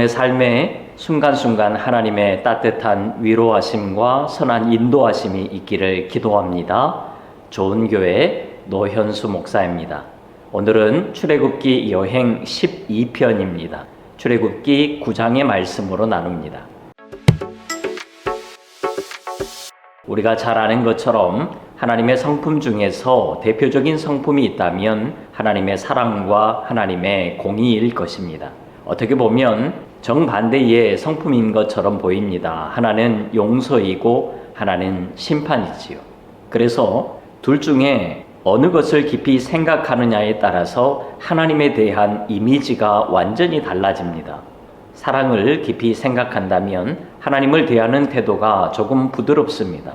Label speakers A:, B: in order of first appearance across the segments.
A: 여러분의 삶에 순간순간 하나님의 따뜻한 위로하심과 선한 인도하심이 있기를 기도합니다. 좋은 교회 노현수 목사입니다. 오늘은 출애굽기 여행 12편입니다. 출애굽기 9장의 말씀으로 나눕니다. 우리가 잘 아는 것처럼 하나님의 성품 중에서 대표적인 성품이 있다면 하나님의 사랑과 하나님의 공의일 것입니다. 어떻게 보면 정반대의 성품인 것처럼 보입니다. 하나는 용서이고 하나는 심판이지요. 그래서 둘 중에 어느 것을 깊이 생각하느냐에 따라서 하나님에 대한 이미지가 완전히 달라집니다. 사랑을 깊이 생각한다면 하나님을 대하는 태도가 조금 부드럽습니다.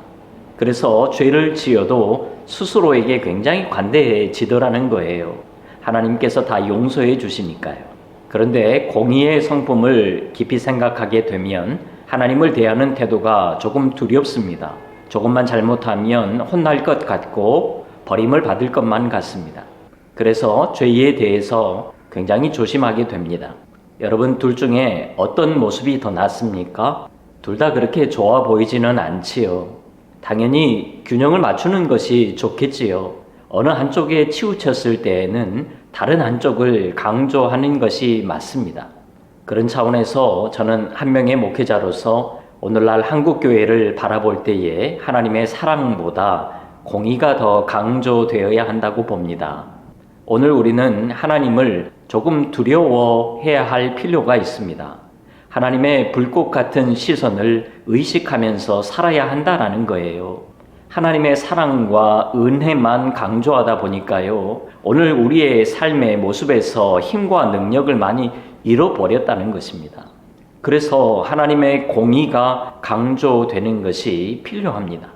A: 그래서 죄를 지어도 스스로에게 굉장히 관대해지더라는 거예요. 하나님께서 다 용서해 주시니까요. 그런데 공의의 성품을 깊이 생각하게 되면 하나님을 대하는 태도가 조금 두렵습니다. 조금만 잘못하면 혼날 것 같고 버림을 받을 것만 같습니다. 그래서 죄에 대해서 굉장히 조심하게 됩니다. 여러분, 둘 중에 어떤 모습이 더 낫습니까? 둘 다 그렇게 좋아 보이지는 않지요. 당연히 균형을 맞추는 것이 좋겠지요. 어느 한쪽에 치우쳤을 때에는 다른 한쪽을 강조하는 것이 맞습니다. 그런 차원에서 저는 한 명의 목회자로서 오늘날 한국교회를 바라볼 때에 하나님의 사랑보다 공의가 더 강조되어야 한다고 봅니다. 오늘 우리는 하나님을 조금 두려워해야 할 필요가 있습니다. 하나님의 불꽃 같은 시선을 의식하면서 살아야 한다라는 거예요. 하나님의 사랑과 은혜만 강조하다 보니까요, 오늘 우리의 삶의 모습에서 힘과 능력을 많이 잃어버렸다는 것입니다. 그래서 하나님의 공의가 강조되는 것이 필요합니다.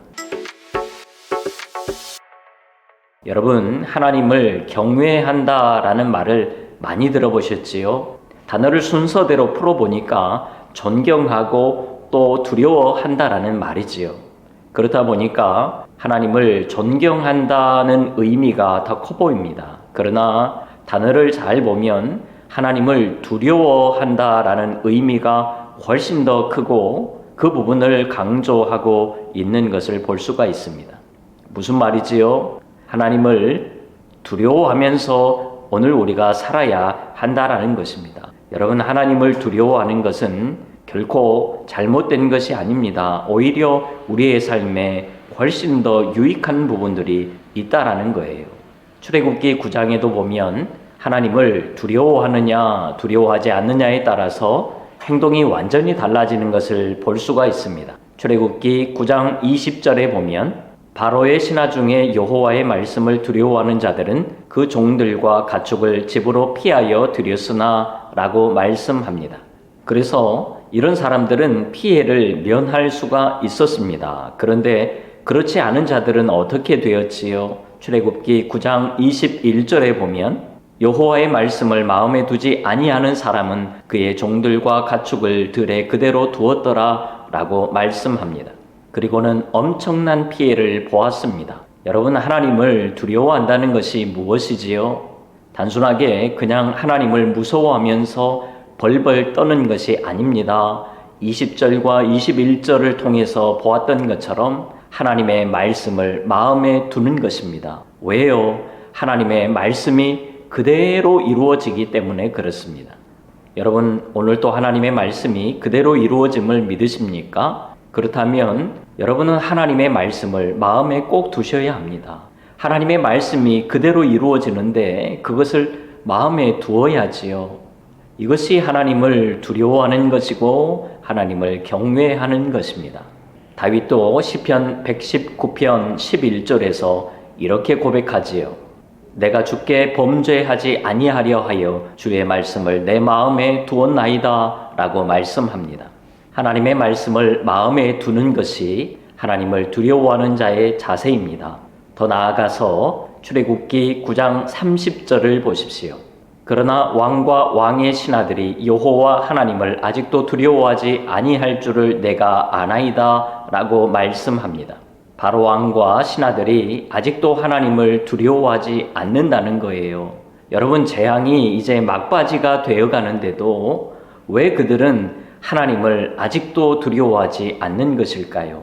A: 여러분, 하나님을 경외한다라는 말을 많이 들어보셨지요? 단어를 순서대로 풀어보니까 존경하고 또 두려워한다라는 말이지요. 그렇다 보니까 하나님을 존경한다는 의미가 더 커 보입니다. 그러나 단어를 잘 보면 하나님을 두려워한다라는 의미가 훨씬 더 크고 그 부분을 강조하고 있는 것을 볼 수가 있습니다. 무슨 말이지요? 하나님을 두려워하면서 오늘 우리가 살아야 한다라는 것입니다. 여러분, 하나님을 두려워하는 것은 결코 잘못된 것이 아닙니다. 오히려 우리의 삶에 훨씬 더 유익한 부분들이 있다라는 거예요. 출애굽기 9장에도 보면 하나님을 두려워하느냐 두려워하지 않느냐에 따라서 행동이 완전히 달라지는 것을 볼 수가 있습니다. 출애굽기 9장 20절에 보면 바로의 신하 중에 여호와의 말씀을 두려워하는 자들은 그 종들과 가축을 집으로 피하여 들였으나 라고 말씀합니다. 그래서 이런 사람들은 피해를 면할 수가 있었습니다. 그런데 그렇지 않은 자들은 어떻게 되었지요? 출애굽기 9장 21절에 보면 여호와의 말씀을 마음에 두지 아니하는 사람은 그의 종들과 가축을 들에 그대로 두었더라 라고 말씀합니다. 그리고는 엄청난 피해를 보았습니다. 여러분, 하나님을 두려워한다는 것이 무엇이지요? 단순하게 그냥 하나님을 무서워하면서 벌벌 떠는 것이 아닙니다. 20절과 21절을 통해서 보았던 것처럼 하나님의 말씀을 마음에 두는 것입니다. 왜요? 하나님의 말씀이 그대로 이루어지기 때문에 그렇습니다. 여러분, 오늘 또 하나님의 말씀이 그대로 이루어짐을 믿으십니까? 그렇다면 여러분은 하나님의 말씀을 마음에 꼭 두셔야 합니다. 하나님의 말씀이 그대로 이루어지는데 그것을 마음에 두어야지요. 이것이 하나님을 두려워하는 것이고 하나님을 경외하는 것입니다. 다윗도 시편 119편 11절에서 이렇게 고백하지요. 내가 주께 범죄하지 아니하려 하여 주의 말씀을 내 마음에 두었나이다 라고 말씀합니다. 하나님의 말씀을 마음에 두는 것이 하나님을 두려워하는 자의 자세입니다. 더 나아가서 출애굽기 9장 30절을 보십시오. 그러나 왕과 왕의 신하들이 여호와 하나님을 아직도 두려워하지 아니할 줄을 내가 아나이다 라고 말씀합니다. 바로 왕과 신하들이 아직도 하나님을 두려워하지 않는다는 거예요. 여러분, 재앙이 이제 막바지가 되어 가는데도 왜 그들은 하나님을 아직도 두려워하지 않는 것일까요?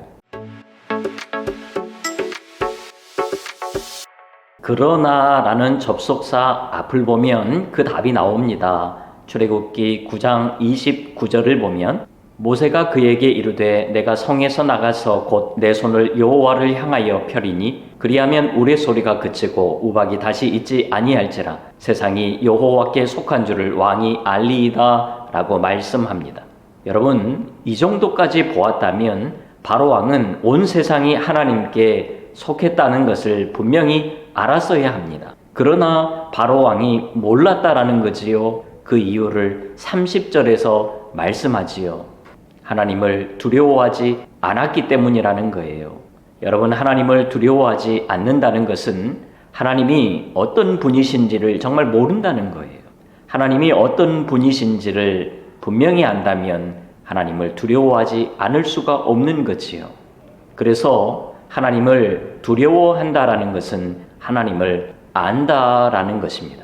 A: 그러나 라는 접속사 앞을 보면 그 답이 나옵니다. 출애굽기 9장 29절을 보면 모세가 그에게 이르되 내가 성에서 나가서 곧 내 손을 여호와를 향하여 펴리니 그리하면 우레소리가 그치고 우박이 다시 있지 아니할지라 세상이 여호와께 속한 줄을 왕이 알리이다 라고 말씀합니다. 여러분, 이 정도까지 보았다면 바로 왕은 온 세상이 하나님께 속했다는 것을 분명히 알았어야 합니다. 그러나 바로 왕이 몰랐다라는 거지요. 그 이유를 30절에서 말씀하지요. 하나님을 두려워하지 않았기 때문이라는 거예요. 여러분, 하나님을 두려워하지 않는다는 것은 하나님이 어떤 분이신지를 정말 모른다는 거예요. 하나님이 어떤 분이신지를 분명히 안다면 하나님을 두려워하지 않을 수가 없는 거지요. 그래서 하나님을 두려워한다라는 것은 하나님을 안다라는 것입니다.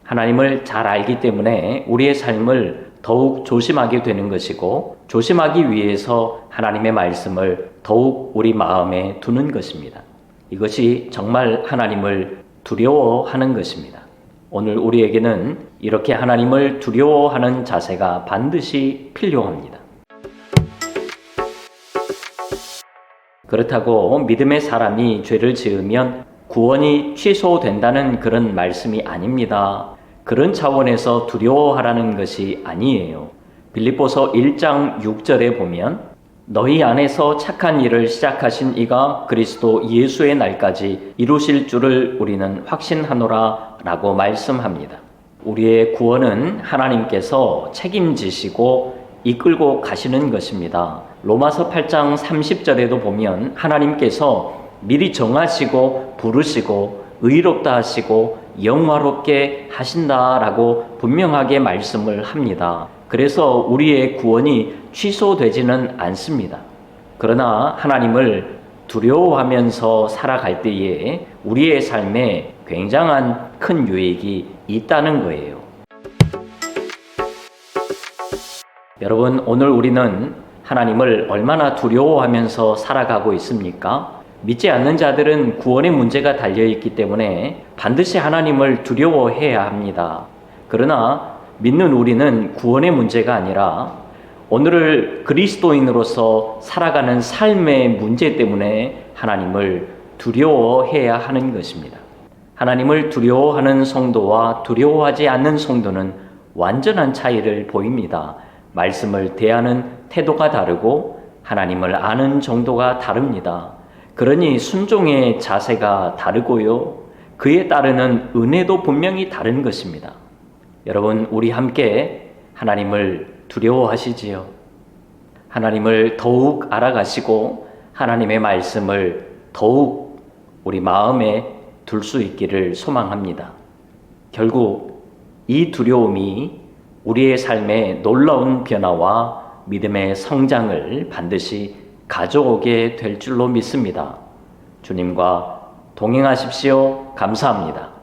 A: 하나님을 잘 알기 때문에 우리의 삶을 더욱 조심하게 되는 것이고 조심하기 위해서 하나님의 말씀을 더욱 우리 마음에 두는 것입니다. 이것이 정말 하나님을 두려워하는 것입니다. 오늘 우리에게는 이렇게 하나님을 두려워하는 자세가 반드시 필요합니다. 그렇다고 믿음의 사람이 죄를 지으면 구원이 취소된다는 그런 말씀이 아닙니다. 그런 차원에서 두려워하라는 것이 아니에요. 빌립보서 1장 6절에 보면 너희 안에서 착한 일을 시작하신 이가 그리스도 예수의 날까지 이루실 줄을 우리는 확신하노라 라고 말씀합니다. 우리의 구원은 하나님께서 책임지시고 이끌고 가시는 것입니다. 로마서 8장 30절에도 보면 하나님께서 미리 정하시고 부르시고 의롭다 하시고 영화롭게 하신다라고 분명하게 말씀을 합니다. 그래서 우리의 구원이 취소되지는 않습니다. 그러나 하나님을 두려워하면서 살아갈 때에 우리의 삶에 굉장한 큰 유익이 있다는 거예요. 여러분, 오늘 우리는 하나님을 얼마나 두려워하면서 살아가고 있습니까? 믿지 않는 자들은 구원의 문제가 달려있기 때문에 반드시 하나님을 두려워해야 합니다. 그러나 믿는 우리는 구원의 문제가 아니라 오늘을 그리스도인으로서 살아가는 삶의 문제 때문에 하나님을 두려워해야 하는 것입니다. 하나님을 두려워하는 성도와 두려워하지 않는 성도는 완전한 차이를 보입니다. 말씀을 대하는 태도가 다르고 하나님을 아는 정도가 다릅니다. 그러니 순종의 자세가 다르고요. 그에 따르는 은혜도 분명히 다른 것입니다. 여러분, 우리 함께 하나님을 두려워하시지요. 하나님을 더욱 알아가시고 하나님의 말씀을 더욱 우리 마음에 둘 수 있기를 소망합니다. 결국 이 두려움이 우리의 삶에 놀라운 변화와 믿음의 성장을 반드시 가져오게 될 줄로 믿습니다. 주님과 동행하십시오. 감사합니다.